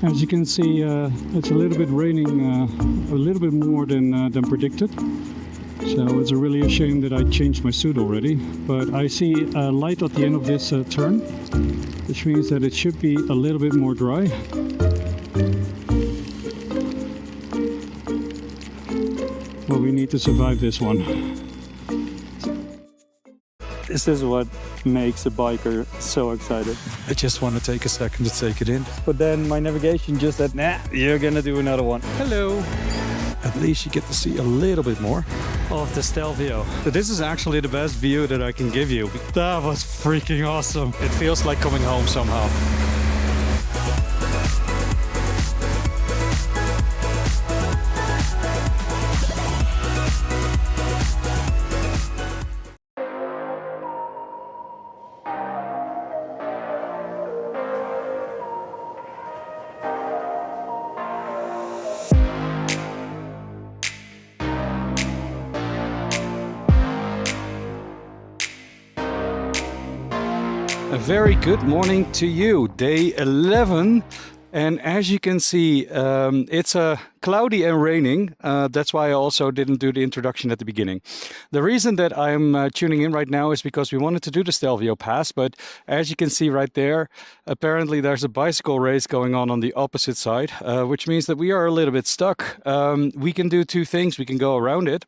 As you can see, it's a little bit raining, a little bit more than predicted. So it's really a shame that I changed my suit already. But I see a light at the end of this turn, which means that it should be a little bit more dry. Well, we need to survive this one. This is what makes a biker so excited. I just want to take a second to take it in. But then my navigation just said, nah, you're gonna do another one. Hello. At least you get to see a little bit more of the Stelvio. So this is actually the best view that I can give you. That was freaking awesome. It feels like coming home somehow. A very good morning to you, day 11, and as you can see, it's cloudy and raining. That's why I also didn't do the introduction at the beginning. The reason that I'm tuning in right now is because we wanted to do the Stelvio Pass, but as you can see right there, apparently there's a bicycle race going on the opposite side, which means that we are a little bit stuck. We can do two things. We can go around it,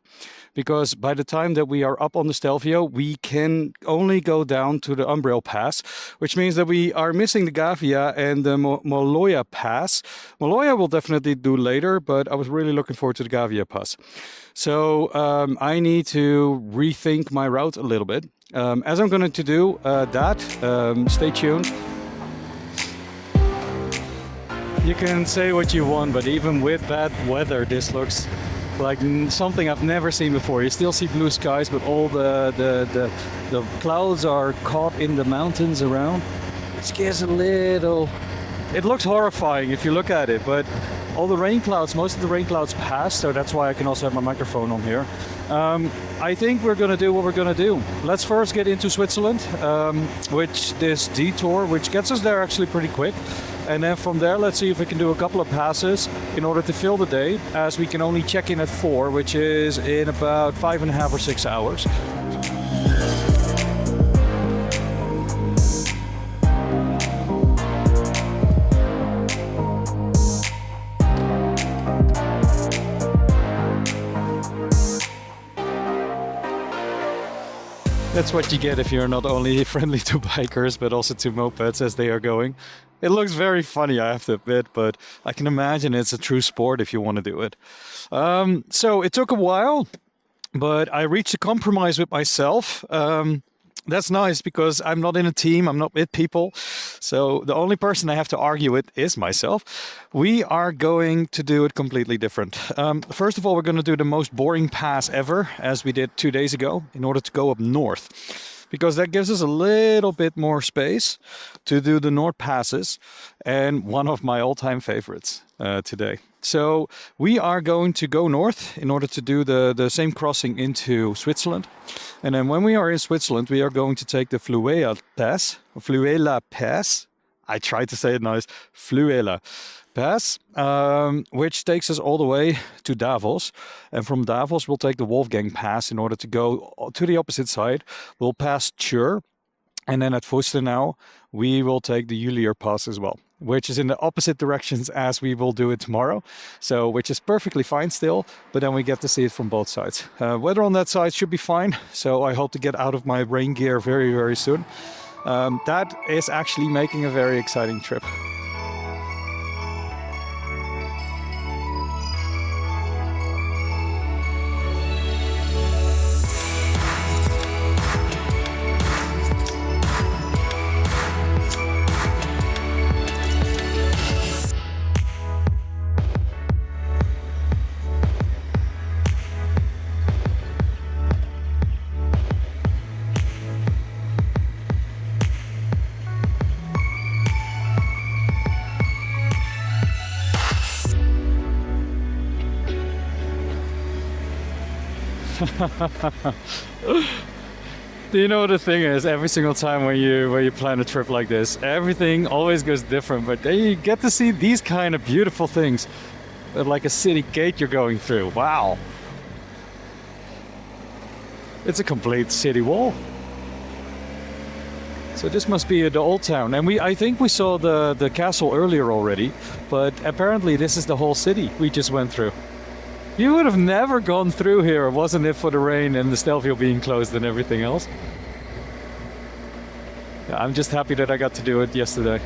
because by the time that we are up on the Stelvio, we can only go down to the Umbriel Pass, which means that we are missing the Gavia and the Maloja Pass. Maloja will definitely do later, but I was really looking forward to the Gavia Pass. So I need to rethink my route a little bit. As I'm going to do stay tuned. You can say what you want, but even with bad weather, this looks like something I've never seen before. You still see blue skies, but all the clouds are caught in the mountains around. It gives a little... It looks horrifying if you look at it, but all the rain clouds, most of the rain clouds passed, so that's why I can also have my microphone on here. I think we're gonna do what we're gonna do. Let's first get into Switzerland, which this detour, which gets us there actually pretty quick. And then from there, let's see if we can do a couple of passes in order to fill the day, as we can only check in at 4, which is in about 5.5 or 6 hours. That's what you get if you're not only friendly to bikers, but also to mopeds as they are going. It looks very funny, I have to admit, but I can imagine it's a true sport if you want to do it. So it took a while, but I reached a compromise with myself. That's nice because I'm not in a team, I'm not with people. So the only person I have to argue with is myself. We are going to do it completely different. First of all, we're going to do the most boring pass ever, as we did 2 days ago, in order to go up north. Because that gives us a little bit more space to do the North passes, and one of my all-time favorites today. So we are going to go north in order to do the same crossing into Switzerland. And then when we are in Switzerland, we are going to take the Fluella Pass. I tried to say it nice. Fluella Pass, which takes us all the way to Davos. And from Davos, we'll take the Wolfgang Pass in order to go to the opposite side. We'll pass Chur. And then at Fustenau, we will take the Julier Pass as well, which is in the opposite directions as we will do it tomorrow. So, which is perfectly fine still, but then we get to see it from both sides. Weather on that side should be fine. So I hope to get out of my rain gear very, very soon. That is actually making a very exciting trip. Do you know what the thing is? Every single time when you plan a trip like this, everything always goes different. But then you get to see these kind of beautiful things, like a city gate you're going through. Wow, it's a complete city wall. So this must be the old town, and I think we saw the castle earlier already, but apparently this is the whole city we just went through. You would have never gone through here, wasn't it for the rain and the Stelvio being closed and everything else. Yeah, I'm just happy that I got to do it yesterday.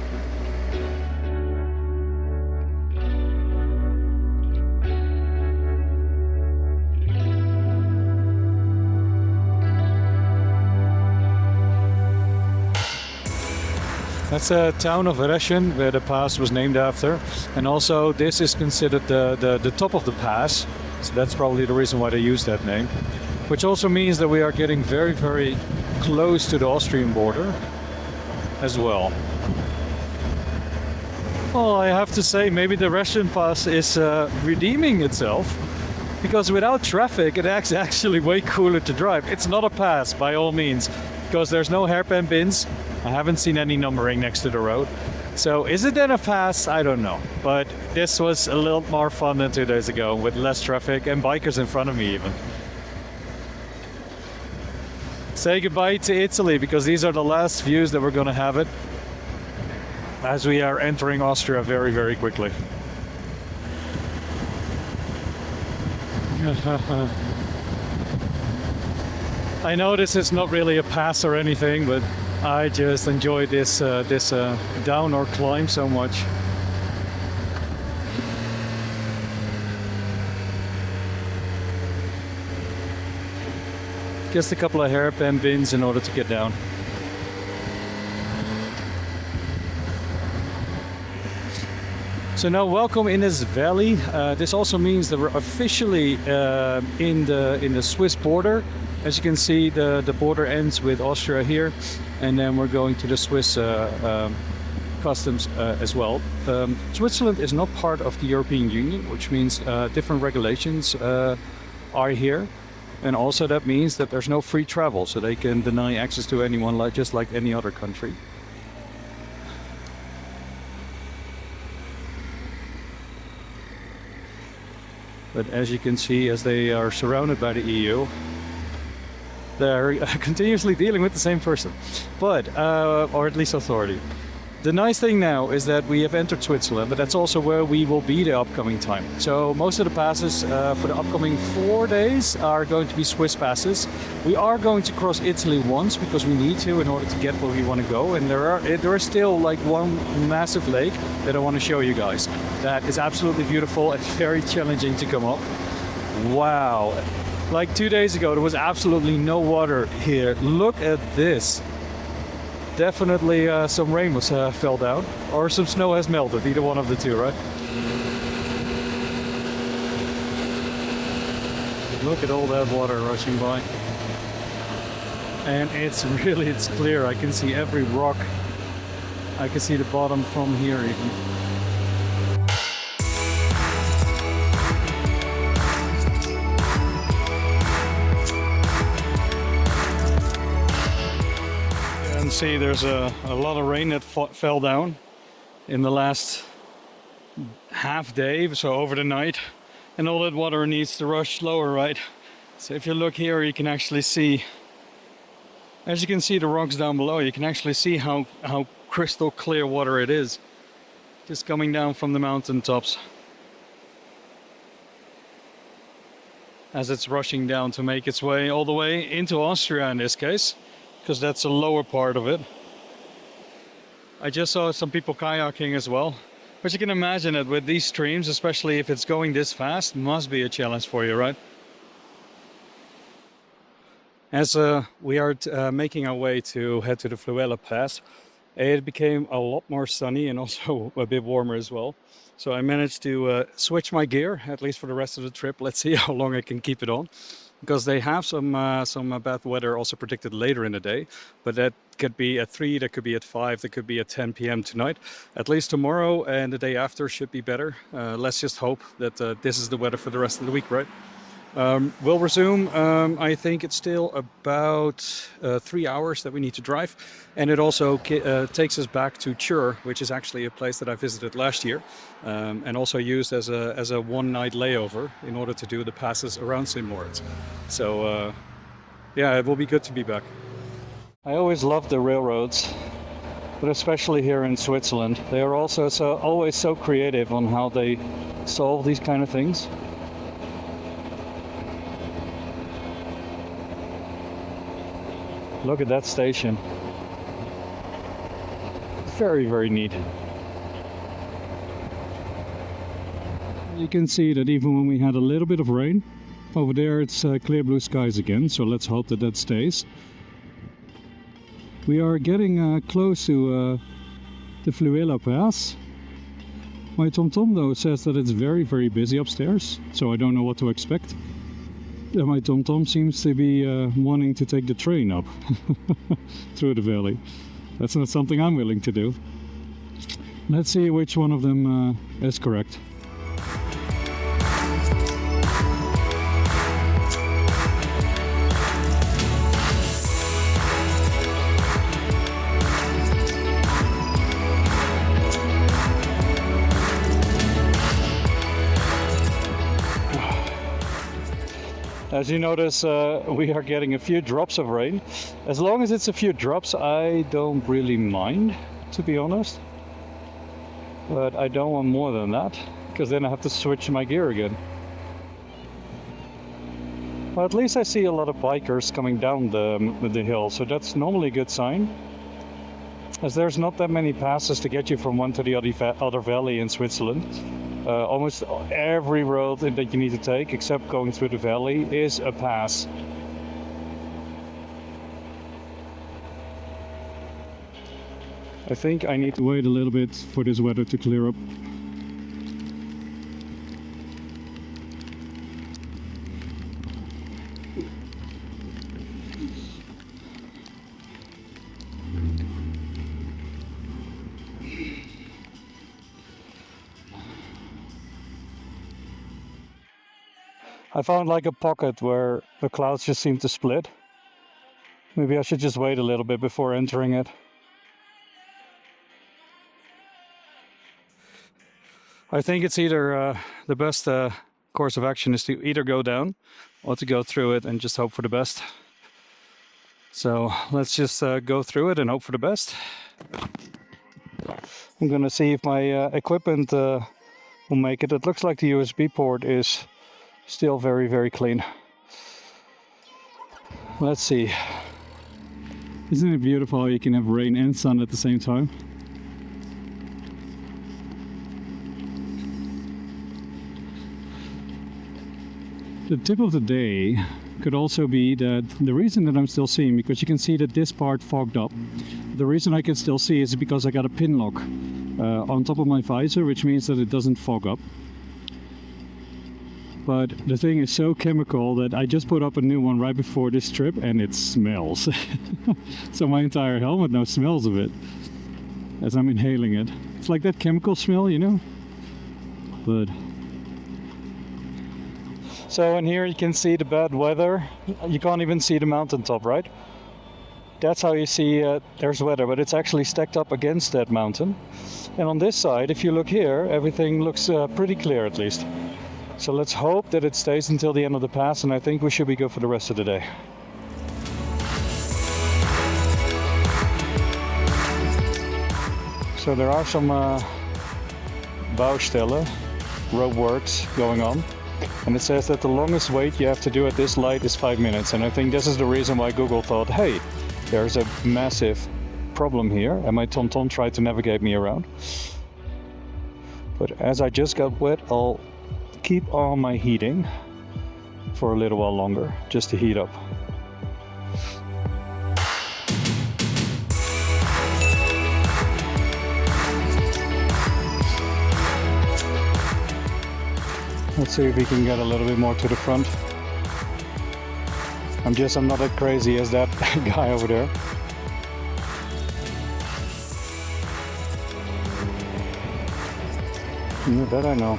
That's a town of Reschen, where the pass was named after. And also this is considered the top of the pass. So that's probably the reason why they use that name. Which also means that we are getting very, very close to the Austrian border as well. Well, I have to say, maybe the Reschen Pass is redeeming itself. Because without traffic, it's actually way cooler to drive. It's not a pass, by all means. Because there's no hairpin bins. I haven't seen any numbering next to the road. So is it then a pass? I don't know. But this was a little more fun than 2 days ago with less traffic and bikers in front of me even. Say goodbye to Italy because these are the last views that we're going to have it as we are entering Austria very, very quickly. I know this is not really a pass or anything, but I just enjoy this down or climb so much. Just a couple of hairpin bins in order to get down. So now welcome in this valley. This also means that we're officially in the Swiss border. As you can see, the border ends with Austria here, and then we're going to the Swiss customs as well. Switzerland is not part of the European Union, which means different regulations are here. And also that means that there's no free travel, so they can deny access to anyone just like any other country. But as you can see, as they are surrounded by the EU, they're continuously dealing with the same person, but or at least authority. The nice thing now is that we have entered Switzerland, but that's also where we will be the upcoming time. So most of the passes for the upcoming 4 days are going to be Swiss passes. We are going to cross Italy once because we need to in order to get where we want to go. And there is still like one massive lake that I want to show you guys. That is absolutely beautiful and very challenging to come up. Wow. Like 2 days ago, there was absolutely no water here. Look at this. Definitely some rain was fell down, or some snow has melted, either one of the two, right? Look at all that water rushing by. And it's clear. I can see every rock. I can see the bottom from here even. See, there's a lot of rain that fell down in the last half day, so over the night, and all that water needs to rush slower, right? So if you look here, you can actually see, as you can see the rocks down below, you can actually see how crystal clear water it is, just coming down from the mountain tops as it's rushing down to make its way all the way into Austria in this case, because that's the lower part of it. I just saw some people kayaking as well, but you can imagine that with these streams, especially if it's going this fast, must be a challenge for you, right? As we are making our way to head to the Fluella Pass, it became a lot more sunny and also a bit warmer as well. So I managed to switch my gear, at least for the rest of the trip. Let's see how long I can keep it on. Because they have some bad weather also predicted later in the day, but that could be at 3, that could be at 5, that could be at 10 p.m. tonight. At least tomorrow and the day after should be better. Let's just hope that this is the weather for the rest of the week, right? We'll resume. I think it's still about 3 hours that we need to drive, and it also takes us back to Chur, which is actually a place that I visited last year, and also used as a one-night layover in order to do the passes around St. Moritz. So yeah, it will be good to be back. I always love the railroads, but especially here in Switzerland. They are also always so creative on how they solve these kind of things. Look at that station. Very, very neat. You can see that even when we had a little bit of rain, over there it's clear blue skies again, so let's hope that that stays. We are getting close to the Fluella Pass. My TomTom though says that it's very, very busy upstairs, so I don't know what to expect. My TomTom seems to be wanting to take the train up through the valley. That's not something I'm willing to do. Let's see which one of them is correct. As you notice, we are getting a few drops of rain. As long as it's a few drops, I don't really mind, to be honest. But I don't want more than that, because then I have to switch my gear again. Well, at least I see a lot of bikers coming down the hill, so that's normally a good sign. As there's not that many passes to get you from one to the other valley in Switzerland. Almost every road that you need to take, except going through the valley, is a pass. I think I need to wait a little bit for this weather to clear up. I found like a pocket where the clouds just seem to split. Maybe I should just wait a little bit before entering it. I think it's either the best course of action is to either go down or to go through it and just hope for the best. So let's just go through it and hope for the best. I'm gonna see if my equipment will make it. It looks like the USB port is still very, very clean. Let's see. Isn't it beautiful how you can have rain and sun at the same time? The tip of the day could also be that the reason that I'm still seeing, because you can see that this part fogged up, the reason I can still see is because I got a pin lock on top of my visor, which means that it doesn't fog up. But the thing is so chemical that I just put up a new one right before this trip and it smells. So my entire helmet now smells of it as I'm inhaling it. It's like that chemical smell, you know? But so in here you can see the bad weather. You can't even see the mountaintop, right? That's how you see there's weather, but it's actually stacked up against that mountain. And on this side, if you look here, everything looks pretty clear at least. So let's hope that it stays until the end of the pass, and I think we should be good for the rest of the day. So there are some Baustelle, road works going on. And it says that the longest wait you have to do at this light is 5 minutes. And I think this is the reason why Google thought, hey, there's a massive problem here. And my TomTom tried to navigate me around. But as I just got wet, I'll keep on my heating for a little while longer, just to heat up. Let's see if we can get a little bit more to the front. I'm not as crazy as that guy over there. Yeah, that I know.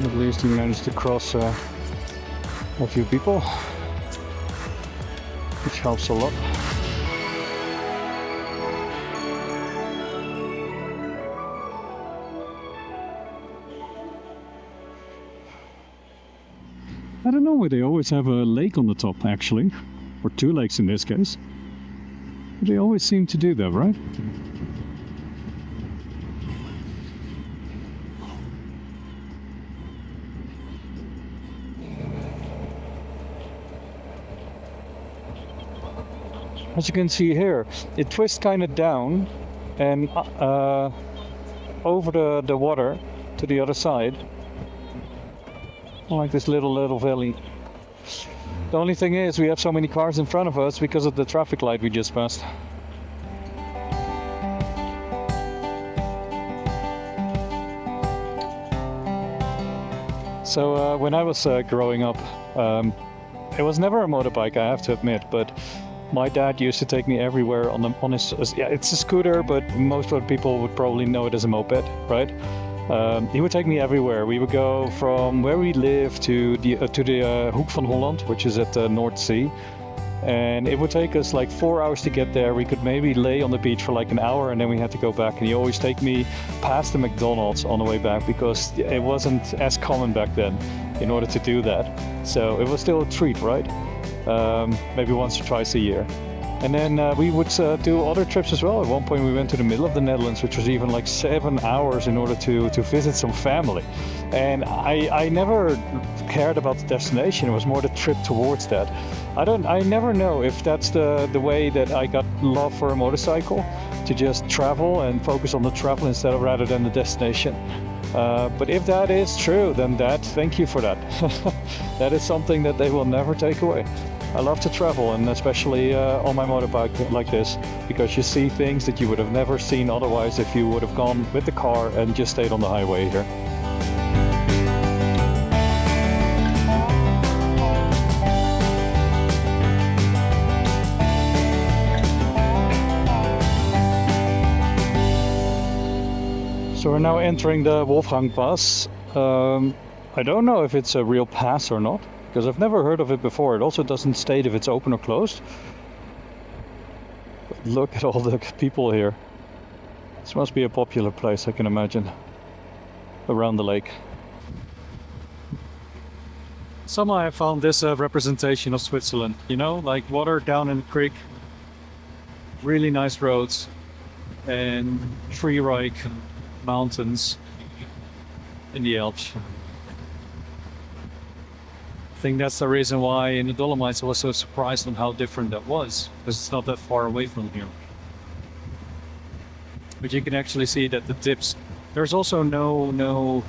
At least he managed to cross a few people, which helps a lot. I don't know why they always have a lake on the top, actually, or two lakes in this case. But they always seem to do that, right? As you can see here, it twists kind of down and over the water to the other side. Like this little valley. The only thing is we have so many cars in front of us because of the traffic light we just passed. So when I was growing up, it was never a motorbike, I have to admit, but my dad used to take me everywhere on his, yeah, it's a scooter, but most of the people would probably know it as a moped, right? He would take me everywhere. We would go from where we live to the Hoek van Holland, which is at the North Sea. And it would take us like 4 hours to get there. We could maybe lay on the beach for like an hour and then we had to go back. And he always take me past the McDonald's on the way back because it wasn't as common back then in order to do that. So it was still a treat, right? Maybe once or twice a year. And then we would do other trips as well. At one point we went to the middle of the Netherlands, which was even like 7 hours in order to visit some family. And I never cared about the destination. It was more the trip towards that. I never know if that's the way that I got love for a motorcycle, to just travel and focus on the travel instead of rather than the destination. But if that is true, then thank you for that. That is something that they will never take away. I love to travel, and especially on my motorbike like this, because you see things that you would have never seen otherwise if you would have gone with the car and just stayed on the highway here. So we're now entering the Wolfgang Pass. I don't know if it's a real pass or not, because I've never heard of it before. It also doesn't state if it's open or closed. But look at all the people here. This must be a popular place, I can imagine, around the lake. Somehow I found this representation of Switzerland, you know, like water down in the creek, really nice roads, and tree-like mountains in the Alps. I think that's the reason why in the Dolomites I was so surprised on how different that was, because it's not that far away from here. But you can actually see that the dips. There's also no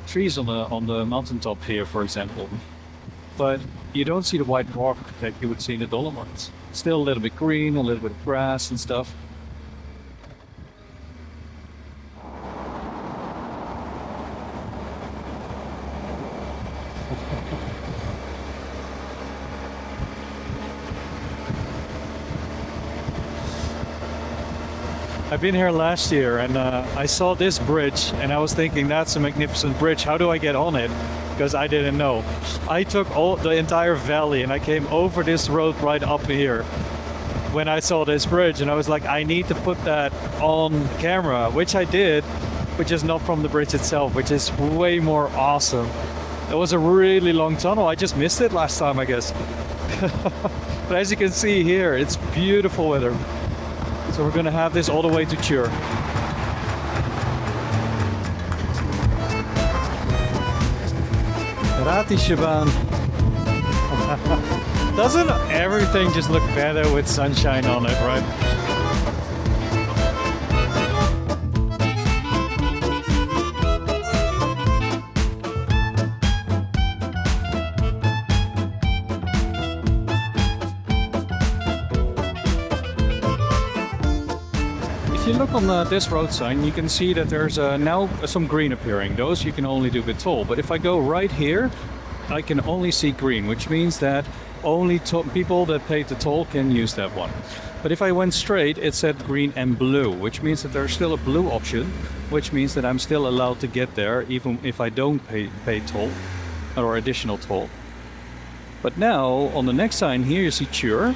trees on the mountaintop here, for example. But you don't see the white rock that you would see in the Dolomites. Still a little bit green, a little bit of grass and stuff. I've been here last year and I saw this bridge and I was thinking that's a magnificent bridge. How do I get on it? Because I didn't know. I took the entire valley and I came over this road right up here when I saw this bridge, and I was like, I need to put that on camera, which I did, but just not from the bridge itself, which is way more awesome. It was a really long tunnel. I just missed it last time, I guess. But as you can see here, it's beautiful weather. So we're gonna have this all the way to Chur. Ratisjebaan. Doesn't everything just look better with sunshine on it, right? If you look on this road sign, you can see that there's now some green appearing. Those you can only do with toll. But if I go right here, I can only see green, which means that only people that paid the toll can use that one. But if I went straight, it said green and blue, which means that there's still a blue option, which means that I'm still allowed to get there even if I don't pay toll or additional toll. But now on the next sign here you see Chur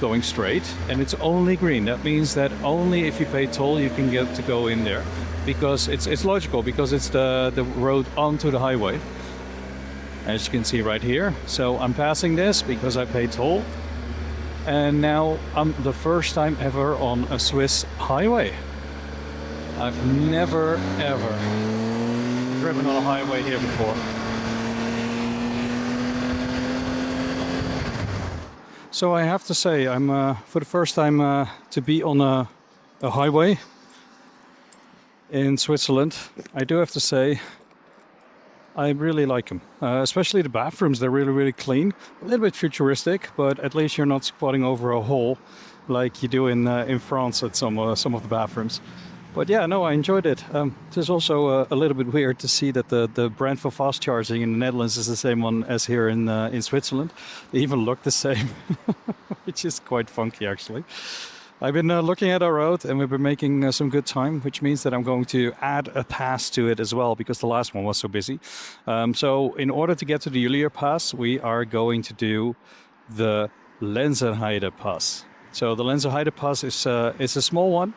going straight, and it's only green. That means that only if you pay toll you can get to go in there, because it's logical, because it's the road onto the highway, as you can see right here. So I'm passing this because I paid toll, and now I'm the first time ever on a Swiss highway. I've never ever driven on a highway here before. So I have to say, I'm for the first time to be on a highway in Switzerland. I do have to say, I really like them. Especially the bathrooms, they're really, really clean. A little bit futuristic, but at least you're not squatting over a hole like you do in France at some of the bathrooms. But yeah, no, I enjoyed it. It is also a little bit weird to see that the brand for fast charging in the Netherlands is the same one as here in Switzerland. They even look the same, which is quite funky actually. I've been looking at our road, and we've been making some good time, which means that I'm going to add a pass to it as well, because the last one was so busy. So in order to get to the Fluella Pass, we are going to do the Lenzerheide Pass. So the Lenzerheide Pass is a small one,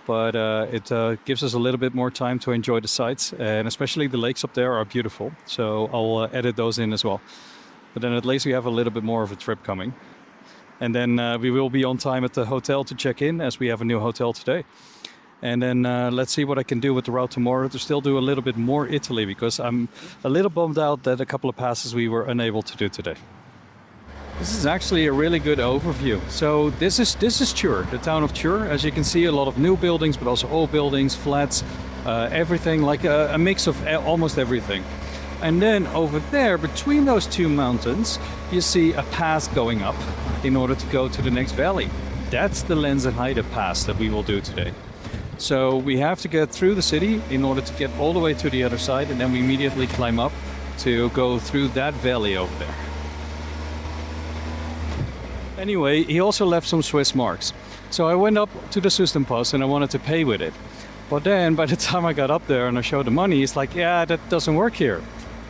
but it gives us a little bit more time to enjoy the sights, and especially the lakes up there are beautiful. So I'll edit those in as well. But then at least we have a little bit more of a trip coming. And then we will be on time at the hotel to check in, as we have a new hotel today. And then let's see what I can do with the route tomorrow to still do a little bit more Italy, because I'm a little bummed out that a couple of passes we were unable to do today. This is actually a really good overview. So this is Chur, the town of Chur. As you can see, a lot of new buildings, but also old buildings, flats, everything, like a mix of almost everything. And then over there, between those two mountains, you see a pass going up in order to go to the next valley. That's the Lenzerheide Pass that we will do today. So we have to get through the city in order to get all the way to the other side, and then we immediately climb up to go through that valley over there. Anyway, he also left some Swiss marks. So I went up to the Stelvio Pass and I wanted to pay with it. But then by the time I got up there and I showed the money, he's like, yeah, that doesn't work here.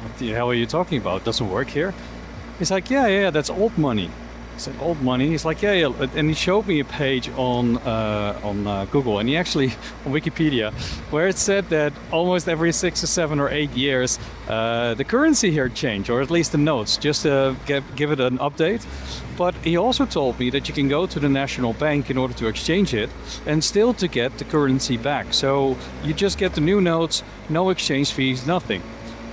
What the hell are you talking about? It doesn't work here? He's like, yeah, that's old money. I said, old money? He's like, yeah. And he showed me a page on Google, and he actually, on Wikipedia, where it said that almost every 6 or 7 or 8 years, the currency here changed, or at least the notes, just to give it an update. But he also told me that you can go to the national bank in order to exchange it, and still to get the currency back. So you just get the new notes, no exchange fees, nothing.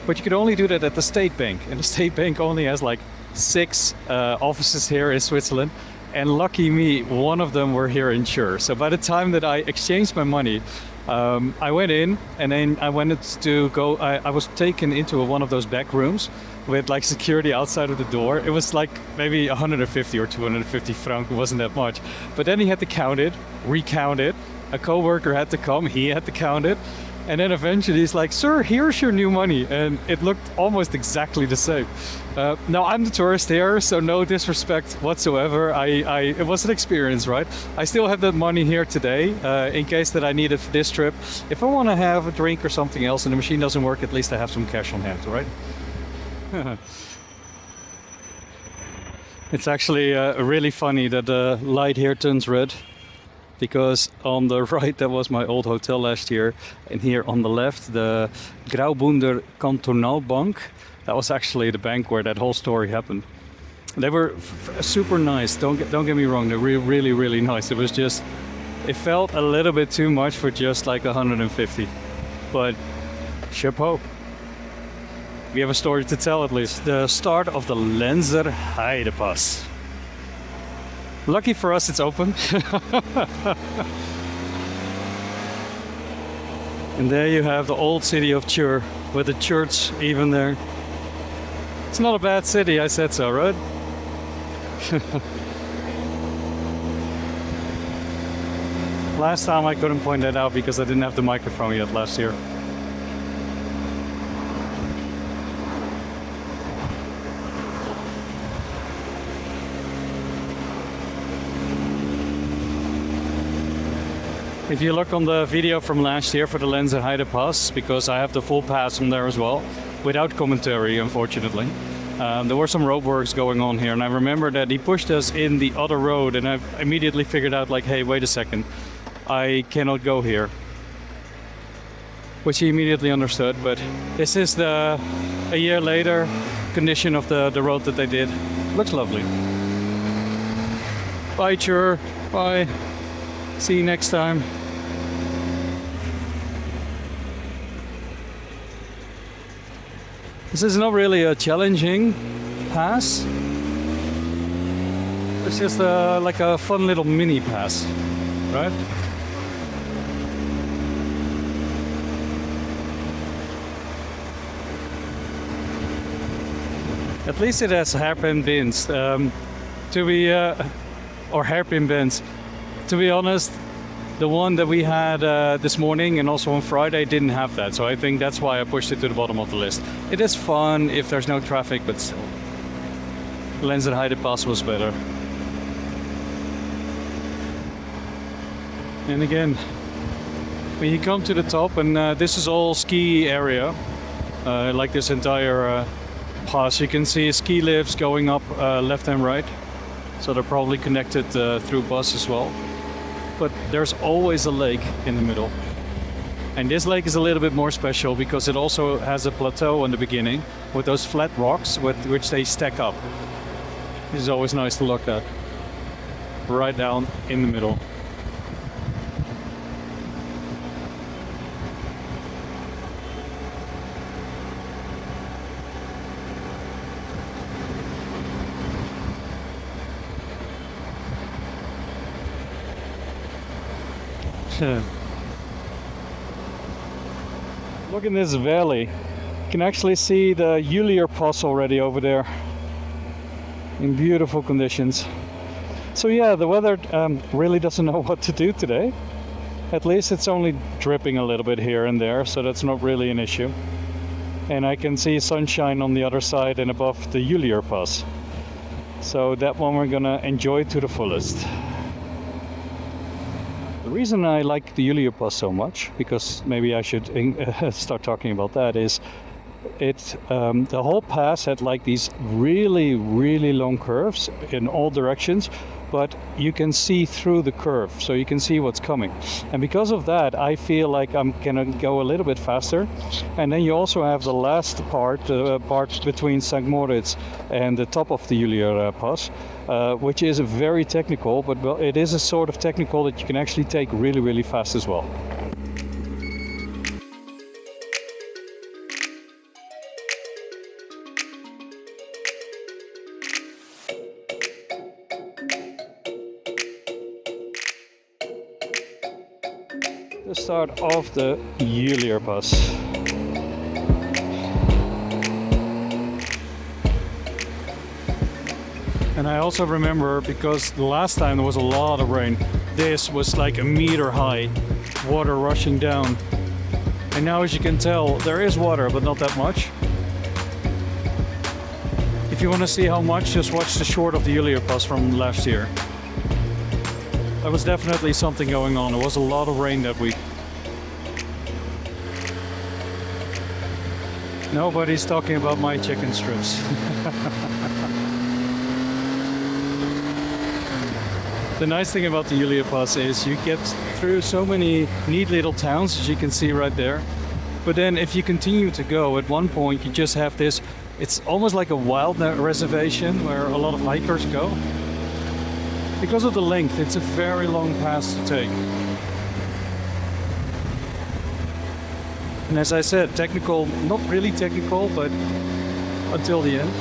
But you can only do that at the state bank, and the state bank only has like 6 offices here in Switzerland, and lucky me, one of them were here in Chur. So by the time that I exchanged my money, I went in, and then I wanted to go. I was taken into one of those back rooms with like security outside of the door. It was like maybe 150 or 250 francs. It wasn't that much, but then he had to count it, recount it. A co-worker had to come, he had to count it. And then eventually he's like, sir, here's your new money. And it looked almost exactly the same. Now I'm the tourist here, so no disrespect whatsoever. It was an experience, right? I still have that money here today in case that I need it for this trip. If I want to have a drink or something else and the machine doesn't work, at least I have some cash on hand, right? It's actually really funny that the light here turns red, because on the right, that was my old hotel last year, and here on the left, the Graubunder Kantonalbank, that was actually the bank where that whole story happened. They were super nice, don't get me wrong, they're really, really nice. It was just, it felt a little bit too much for just like 150, but chapeau. We have a story to tell at least. The start of the Lenzerheide Pass. Lucky for us, it's open. And there you have the old city of Chur, with the church even there. It's not a bad city, I said so, right? Last time I couldn't point that out because I didn't have the microphone yet last year. If you look on the video from last year for the Lenzerheide Pass, because I have the full pass on there as well, without commentary, unfortunately. There were some roadworks going on here, and I remember that he pushed us in the other road, and I immediately figured out, like, hey, wait a second, I cannot go here. Which he immediately understood, but this is a year later condition of the road that they did. Looks lovely. Bye, Chur. Bye. See you next time. This is not really a challenging pass. It's just like a fun little mini pass, right? At least it has hairpin bends. Or hairpin bends. To be honest, the one that we had this morning and also on Friday didn't have that, so I think that's why I pushed it to the bottom of the list. It is fun if there's no traffic, but still. Lenzerheide Pass was better. And again, when you come to the top, and this is all ski area, like this entire pass, you can see ski lifts going up left and right. So they're probably connected through bus as well. But there's always a lake in the middle. And this lake is a little bit more special because it also has a plateau in the beginning with those flat rocks with which they stack up. This is always nice to look at. Right down in the middle. Look in this valley. You can actually see the Fluella Pass already over there in beautiful conditions. So yeah, the weather really doesn't know what to do today. At least it's only dripping a little bit here and there, so that's not really an issue. And I can see sunshine on the other side and above the Fluella Pass. So that one we're gonna enjoy to the fullest. The reason I like the Fluella Pass so much, because maybe I should start talking about that, is the whole pass had like these really, really long curves in all directions, but you can see through the curve, so you can see what's coming. And because of that, I feel like I'm gonna go a little bit faster. And then you also have the last part, part between St. Moritz and the top of the Fluella Pass, which is very technical, but well, it is a sort of technical that you can actually take really, really fast as well. The start of the Fluella Pass. And I also remember, because the last time there was a lot of rain, this was like a meter high, water rushing down. And now, as you can tell, there is water, but not that much. If you want to see how much, just watch the short of the Fluella Pass from last year. There was definitely something going on. There was a lot of rain that week. Nobody's talking about my chicken strips. The nice thing about the Fluella Pass is you get through so many neat little towns, as you can see right there. But then if you continue to go, at one point you just have this, it's almost like a wild reservation where a lot of hikers go. Because of the length, it's a very long pass to take. And as I said, technical, not really technical, but until the end.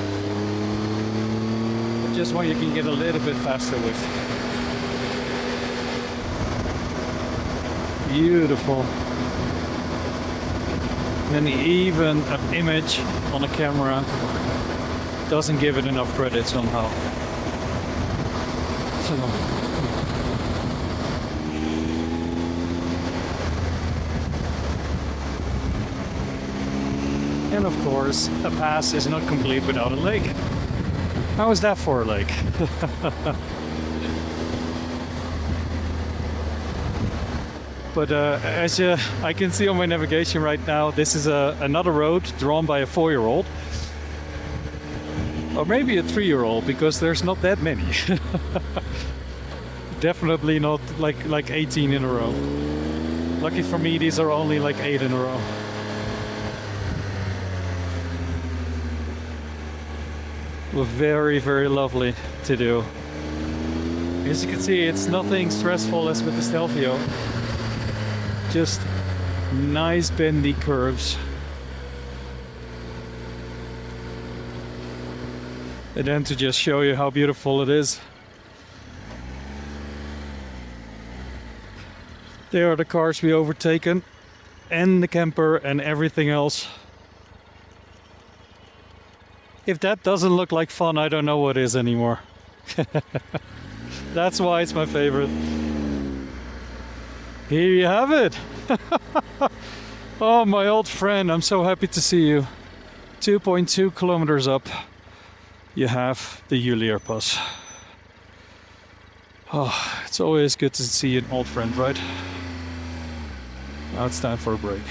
But just one you can get a little bit faster with. Beautiful. And even an image on a camera doesn't give it enough credit somehow. And of course, a pass is not complete without a lake. How is that for a lake? But as I can see on my navigation right now, this is another road drawn by a 4-year-old. Or maybe a 3-year-old, because there's not that many. Definitely not like 18 in a row. Lucky for me, these are only like 8 in a row. Well, very, very lovely to do. As you can see, it's nothing stressful as with the Stelvio. Just nice bendy curves. And then to just show you how beautiful it is. There are the cars we overtaken, and the camper and everything else. If that doesn't look like fun, I don't know what is anymore. That's why it's my favorite. Here you have it. Oh, my old friend, I'm so happy to see you. 2.2 kilometers up, you have the Fluella Pass. Oh, it's always good to see an old friend, right? Now it's time for a break.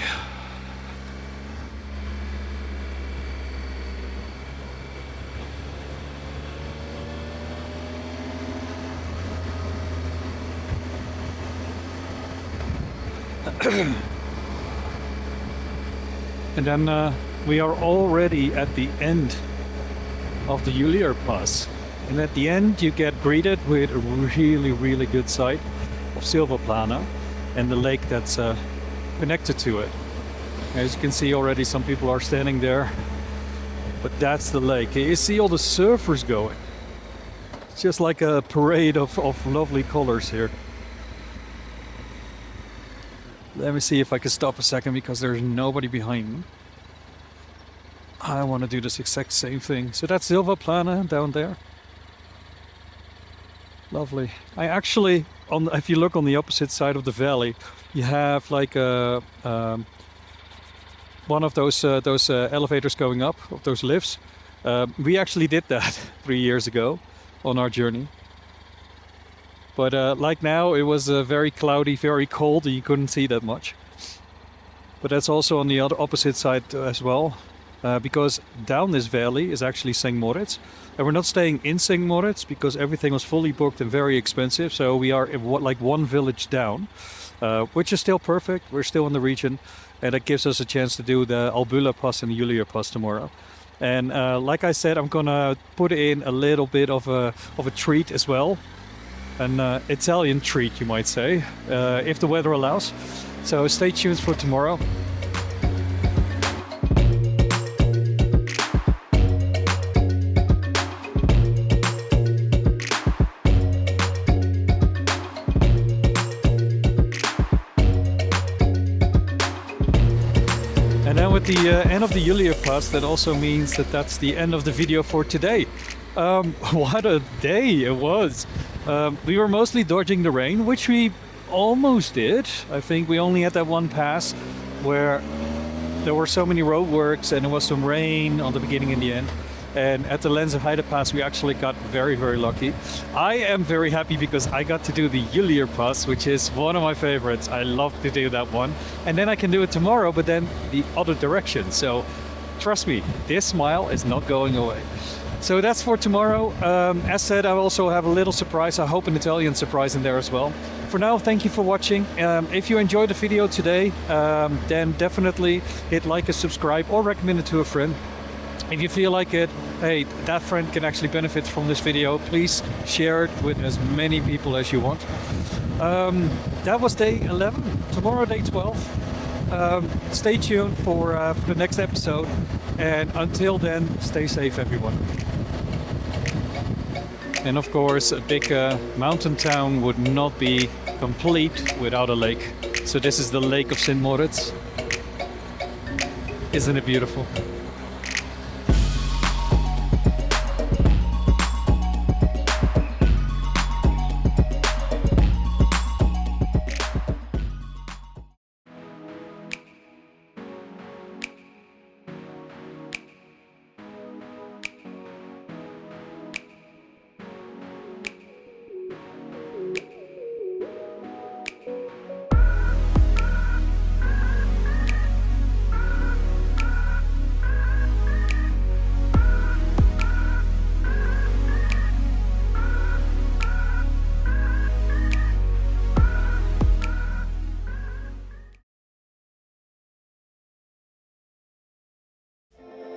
And then we are already at the end of the Fluella Pass. And at the end you get greeted with a really, really good sight of Silverplana and the lake that's connected to it. As you can see already, some people are standing there. But that's the lake. You see all the surfers going. It's just like a parade of lovely colors here. Let me see if I can stop a second because there's nobody behind me. I want to do this exact same thing. So that's Silverplana down there. Lovely. I actually, if you look on the opposite side of the valley, you have like a one of those elevators going up, of those lifts. We actually did that 3 years ago on our journey. But like now, it was very cloudy, very cold, and you couldn't see that much. But that's also on the other opposite side as well, because down this valley is actually St. Moritz. And we're not staying in St. Moritz because everything was fully booked and very expensive. So we are like one village down, which is still perfect. We're still in the region, and it gives us a chance to do the Fluella Pass and the Fluella Pass tomorrow. And like I said, I'm gonna put in a little bit of a treat as well. An Italian treat, you might say, if the weather allows. So stay tuned for tomorrow. And then with the end of the Fluella Pass, that also means that that's the end of the video for today. What a day it was. We were mostly dodging the rain, which we almost did. I think we only had that one pass where there were so many roadworks and there was some rain on the beginning and the end. And at the Lenzerheide Pass, we actually got very, very lucky. I am very happy because I got to do the Fluella Pass, which is one of my favorites. I love to do that one. And then I can do it tomorrow, but then the other direction. So trust me, this smile is not going away. So that's for tomorrow. As said, I also have a little surprise. I hope an Italian surprise in there as well. For now, thank you for watching. If you enjoyed the video today, then definitely hit like and subscribe or recommend it to a friend. If you feel like it, hey, that friend can actually benefit from this video, please share it with as many people as you want. That was day 11. Tomorrow, day 12. Stay tuned for the next episode. And until then, stay safe, everyone. And of course, a big mountain town would not be complete without a lake. So this is the Lake of St. Moritz. Isn't it beautiful?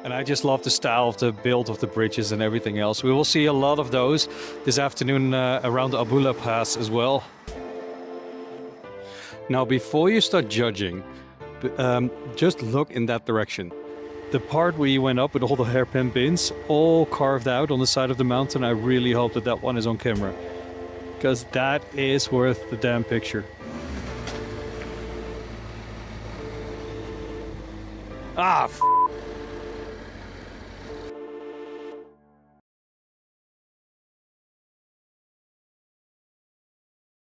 And I just love the style of the build of the bridges and everything else. We will see a lot of those this afternoon around the Fluella Pass as well. Now, before you start judging, just look in that direction. The part where you went up with all the hairpin bins, all carved out on the side of the mountain, I really hope that that one is on camera. Because that is worth the damn picture. Ah,